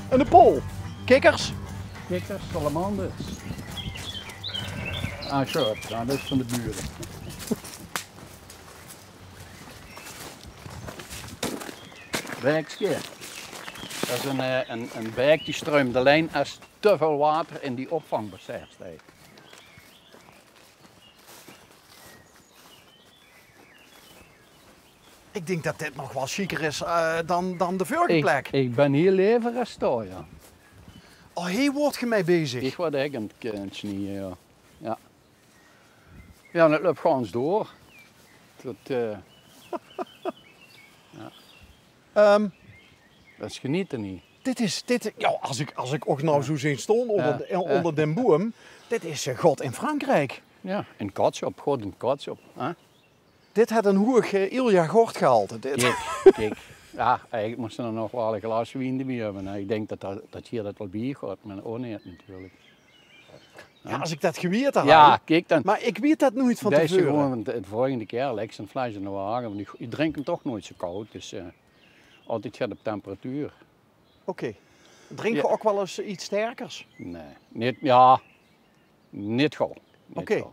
En de pol. Kikkers. Kikkers, salamanders. Ah, shirt. Nou, dat is van de buren. Bijkje. Dat is een bijk die stroomt alleen als te veel water in die opvangbassin staat. Ik denk dat dit nog wel chiquer is dan de vorige plek. Ik ben hier liever als daar, ja. Oh, hier wordt je mee bezig. Ik word echt aan het snieën, ja. Ja. Ja, dat loopt gewoon eens door. Dat, ja. Dat is genieten niet. Ja, als ik ook nou zo zien stond onder den boom, dit is God in Frankrijk. Ja, in Katsop, God in Katsop. Dit had een hoog Ilja Gort gehaald. Kijk. Ja, eigenlijk moesten er nog wel een glas wien erbij hebben. Ik denk dat hier dat wel bier gaat, maar ook niet natuurlijk. Ja, als ik dat gewierd had. Ja, kijk dan. Maar ik weet dat nooit van Deze tevoren. gewoon de volgende keer lekker een fles in de wagen. Want je drinkt hem toch nooit zo koud, dus altijd gaat op temperatuur. Oké. Drink je ook wel eens iets sterkers? Nee, niet gauw. Oké.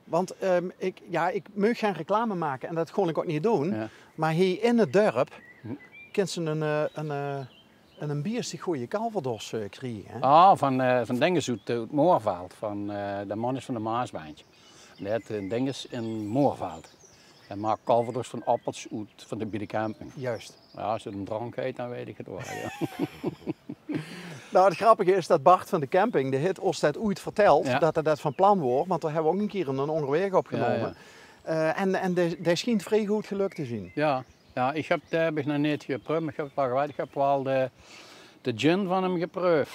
Want ik mag geen reclame maken en dat kon ik ook niet doen. Ja. Maar hier in het dorp kent ze een bierst die goede Calvados krijgen. Hè? Ah, van Dinges uit het Moorveld, van de man is van de Maaswijntje. Dat Dinges in Moorveld. Hij maakt Calvados van appels uit van de Biedencamping. Juist. Ja, als het een drank heet, dan weet ik het wel. Ja. Nou, het grappige is dat Bart van de camping, de hit Oostheid ooit vertelt dat hij dat van plan wordt. Want daar hebben we ook een keer een onderweg opgenomen. Ja. En dat schijnt vrij goed gelukt te zien. Ja, ik heb het nog niet geproefd, maar ik heb het wel gewijd. Ik heb wel de gin van hem geproefd.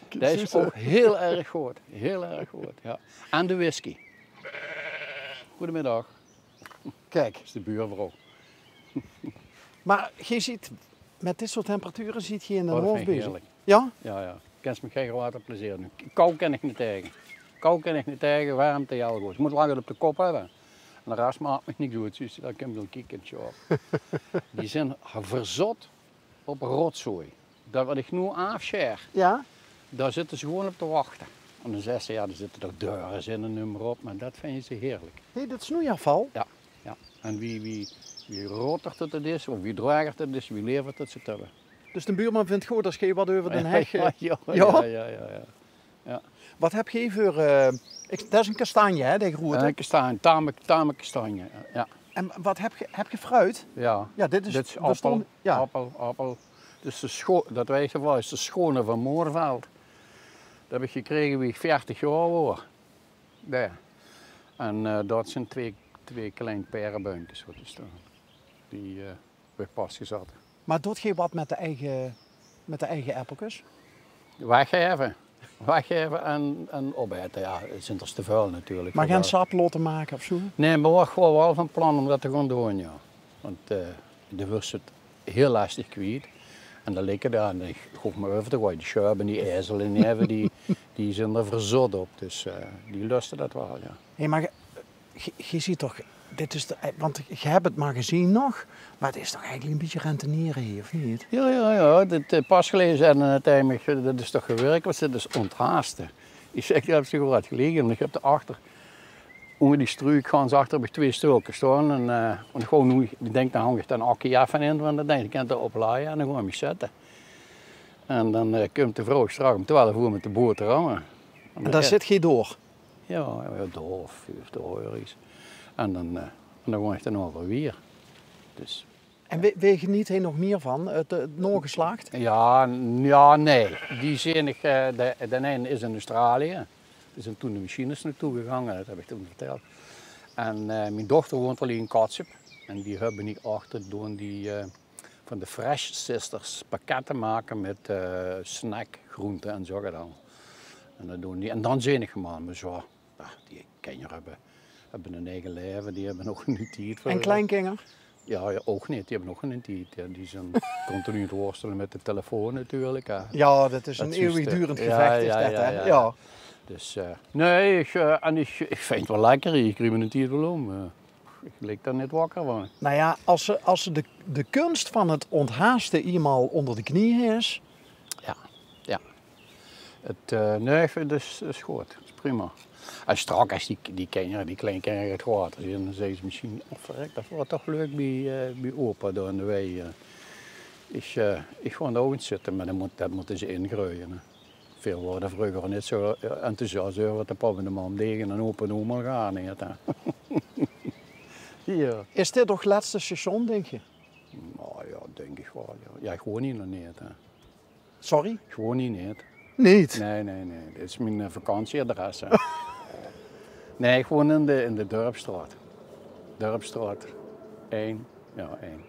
Dat is ook heel erg goed. Heel erg goed, ja. En de whisky. Goedemiddag. Kijk. Dat is de buurvrouw. Maar je ziet, met dit soort temperaturen ziet je in de hoofd bezig. Heerlijk. Ja? Ja. Ik kan me geen water plezier doen. Kou ken ik niet tegen. Kou ken ik niet tegen, warmte heel goed. Je moet langer op de kop hebben. En de rest maakt me niks goed. Dus daar kan je wel kijken. Die zijn verzot op rotzooi. Dat wat ik nu afscher, daar zitten ze gewoon op te wachten. En dan zeggen ze, er zitten er deuren in en nummer op, maar dat vinden ze heerlijk. Hé, dat snoeiafval? Ja. En wie rotert het is, of wie draagt het is, wie levert het, ze te hebben. Dus de buurman vindt goed als je wat over de heg... Ja. Wat heb je voor... dat is een kastanje, hè, die groente? Een kastanje, tamme kastanje, ja. En wat heb je fruit? Ja, dit is appel. Appel. Dus dat weet je wel, is de schone van Moorveld. Dat heb ik gekregen wie ik 40 jaar was. Daar. En dat zijn twee kleine perenbuimpjes wat er staan. Die weer pas gezet. Maar doet je wat met de eigen appeltjes? Weggeven en opeten. Ja, het is er te veel natuurlijk. Maar geen saplotten maken of zo? Nee, maar we gewoon wel van plan om dat te gaan doen, ja. Want de wordt het heel lastig kwijt. En dan liggen daar, en ik hoef me over te gooien. Die schuiven, die ijzelen, die zijn er verzot op. Dus die lusten dat wel, ja. Hé, maar je ziet toch, want je hebt het maar gezien nog, maar het is toch eigenlijk een beetje rentenieren hier, of niet? Ja. Dit pas gelezen en uiteindelijk, dat is toch gewerkt, want dit is onthaasten. Ik zeg, je hebt zich wel wat gelegen, en ik heb erachter, onder die struik gaan ze achter bij 2 stoken staan. En gewoon nu, ik denk, dan hang ik dan akkie af en in, want dan denk ik, ik kan het erop laaien en dan gewoon me zetten. En dan komt de vrouw straks om 12 uur met de boterhammen. En daar zit je door? Ja, door of 50 euro is. En dan gewoon ik dan over weer. Dus. En weet je niet nog meer van, het nageslacht? Ja, nee. Die zie ik, de ene is in Australië. Er zijn toen de machines naartoe gegaan, dat heb ik toen verteld. En mijn dochter woont al in Katsop. En die hebben niet achter doen die van de Fresh Sisters pakketten maken met snackgroenten en zo dan. En dat doen die. En dan zie ik maar zo. Die kinderen hebben een eigen leven, die hebben nog een tijd. En kleinkinderen? Ja, ook niet. Die hebben nog een tijd. Die zijn continu te worstelen met de telefoon natuurlijk. Ja, dat is een eeuwigdurend gevecht. Ja. Dus nee, ik vind het wel lekker. Ik krijg me een tijd wel om. Ik lig daar net wakker van. Nou ja, als de kunst van het onthaasten eenmaal onder de knie is, Nee, ik vind het is goed. Dat is prima. En straks als die kleinkinderen het water zien, dan zeggen ze misschien, verrek, dat wordt toch leuk bij opa daar in de wei. Ik ga er ook in zitten, maar dat moeten ze ingroeien. Hè. Veel worden vroeger niet zo enthousiast over wat de pap en de mam tegen en opa en oma gaan. Ja. Is dit toch het laatste station, denk je? Nou ja, denk ik wel. Ja, gewoon niet nog niet. Hè. Sorry? Gewoon niet. Niet? Nee. Dit is mijn vakantieadres. Nee, gewoon in de Dorpstraat. Dorpstraat 1. Ja, 1.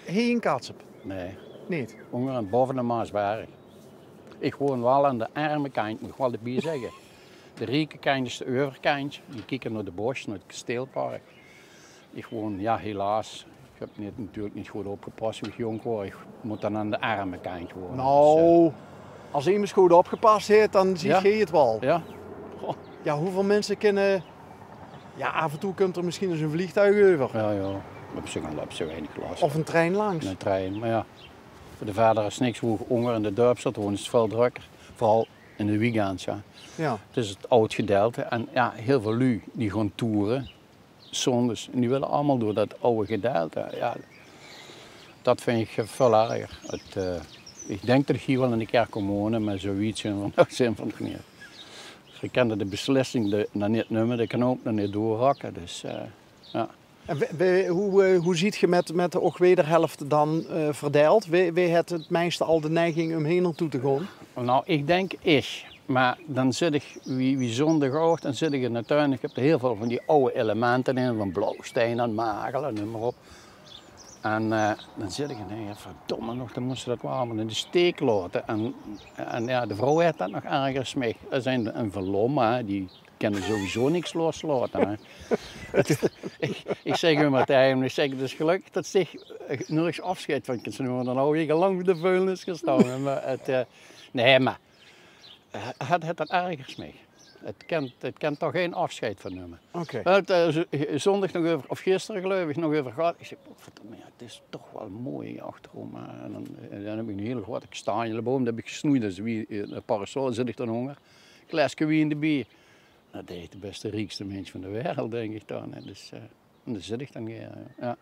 Hier in Kaatsheup? Nee. Niet? Ongeveer boven de Maasberg. Ik woon wel aan de arme kant, moet ik wel erbij zeggen. De rijke kant is de overkantje. Die kijken naar de bos, naar het kasteelpark. Ik woon, ja helaas, ik heb natuurlijk niet goed opgepast toen ik jong was. Ik moet dan aan de arme kant wonen. Nou, dus, als iemand goed opgepast heeft, dan zie je het wel. Ja. Ja, hoeveel mensen kunnen... Ja, af en toe komt er misschien eens een vliegtuig over. Ja. We hebben zo weinig last. Of een trein langs. Een trein, maar ja. Voor de verder is niks hoe honger in de dorp zat, wonen is het veel drukker. Vooral in de weekends, ja. Het is het oud gedeelte en ja, heel veel lui die gaan toeren, zondags. En die willen allemaal door dat oude gedeelte. Ja, dat vind ik veel erger. Ik denk dat ik hier wel in de kerk kom wonen, maar zoiets zin van het niet. Ze kennen de beslissing nog niet nemen, de knoop nog niet doorhakken, dus ja. En hoe ziet je met de wederhelft dan verdeeld? Wie heeft het meeste al de neiging om hier naartoe te gaan? Nou, ik denk maar dan zit ik, wie zondag dan zit ik in de tuin. Ik heb er heel veel van die oude elementen in, van blauwsteen en magel en noem maar op. En dan zit ik en denk, ja, verdomme nog, dan moesten dat wel allemaal in de steek laten. En ja, de vrouw heeft dat nog erger smeg. Er zijn een verlom, die kunnen sowieso niks loslaten. Ik zeg hem Martijn, ik zeg, het is gelukkig dat zich nergens afscheid van kan nemen. Dan hou ik al lang de vuilnis gestaan. Maar nee, maar het dat ergens mee. Het kan toch geen afscheid van nemen. Zondag nog over, of gisteren geloof ik, nog over gehad. Ik zeg, verdomme, het is toch wel mooi achterom. En dan heb ik een hele grote kastanjeboom, dat heb ik gesnoeid. Dus wie een parasol zit ik dan honger. Glaasje wien de bier. Dat is de beste, rijkste mens van de wereld, denk ik dan. Dus daar zit ik dan weer. Ja.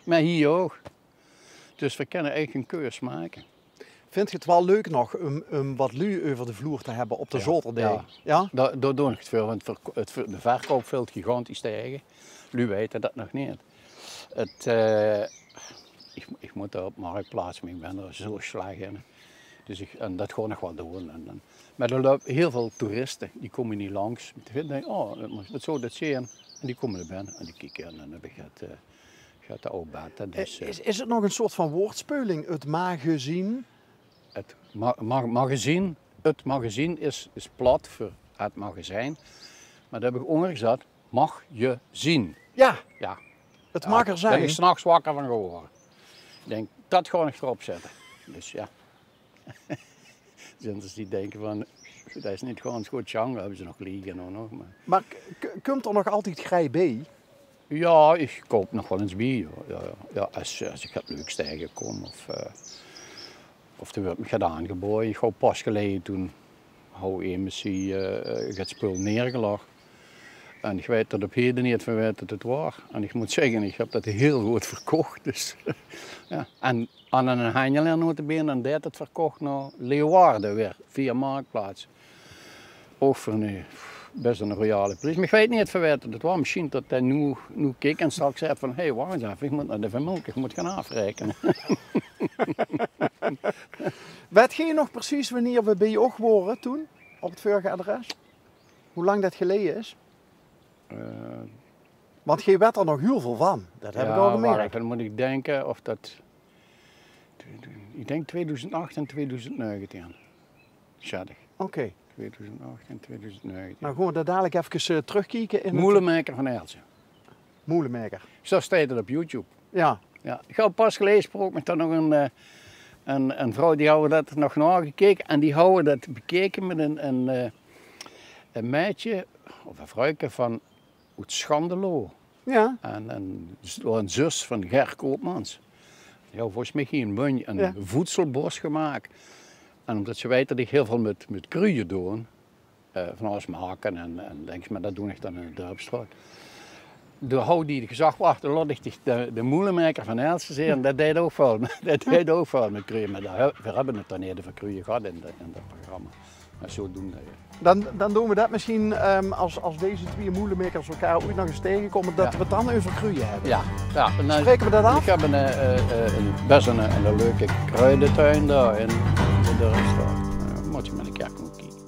Maar hier ook. Dus we kunnen eigenlijk een keus maken. Vind je het wel leuk nog om wat lui over de vloer te hebben op de zolderdag? Ja? Daar doe ik het veel, want de verkoop valt gigantisch stijgen. Lui weten dat nog niet. Ik moet daar op marktplaats, maar ik ben er zo slecht in. Dus en dat gewoon nog wel doen. Maar er lopen heel veel toeristen, die komen niet langs. Die denken, wat zou dat zien? En die komen er binnen en die kijken en dan heb ik gaat de oude bed. Dus, is het nog een soort van woordspeling, het magazine? Het magazine is plat voor het magazijn. Maar dat heb ik omgezet, mag je zien. Ja, ja. Het mag er zijn. Daar ben ik 's nachts wakker van geworden. Ik denk, dat ga ik erop zetten. Dus ja. Zinders die denken van, dat is niet gewoon goed genre, hebben ze nog liggen. Maar komt er nog altijd grij bij? Ja, ik koop nog wel eens bij. Ja, als ik het leukste tegenkom. Of er wordt me gedaan geboren. Ik ga pas geleden toen hou embassy het spul neergelegd. En ik weet dat op heden niet van weet dat het was. En ik moet zeggen, ik heb dat heel goed verkocht. Dus, ja. En aan een handelaar notabene, en deed het verkocht naar Leeuwarden weer, via Marktplaats. Ook voor nu best een royale prijs. Maar ik weet niet van weet dat het was. Misschien dat hij nu keek en straks zei van, hé, wacht eens even, ik moet naar de vermelken, ik moet gaan afrekenen. Weet je nog precies wanneer we bij je waren toen, op het vorige adres? Hoe lang dat geleden is? Want je weet er nog heel veel van, dat heb ik al gemerkt. Dan moet ik denken of dat... Ik denk 2008 en 2019. Schattig. Oké. 2008 en 2019. Nou, gaan we daar dadelijk even terugkijken in Moelenmaker van Elsen. Moelenmaker. Zo staat het op YouTube. Ja. Ik heb pas gelezen, ook met dan nog een vrouw die hadden dat nog nagekeken. En die hadden dat bekeken met een meisje, of een vrouwke van uit Schandelo. Ja. En een zus van Ger Koopmans. Die had volgens mij een voedselbos gemaakt. En omdat ze weten dat ik heel veel met kruien doe, van alles maken en denk maar dat doe ik dan in de dorpsstraat. De hou die gezag wacht, dan laat ik de moelenmaker van Elsen en dat deed ook veel, met kruien. Maar we hebben het dan eerder voor kruien gehad in dat programma. Maar zodoende. Dan doen we dat misschien als deze twee moelenmakers elkaar ooit nog eens tegenkomen, dat we het dan over kruien hebben. Ja. Spreken we dat af? Ik heb best een leuke kruidentuin daar in de dorpsstraat. Moet je maar een keer komen kijken.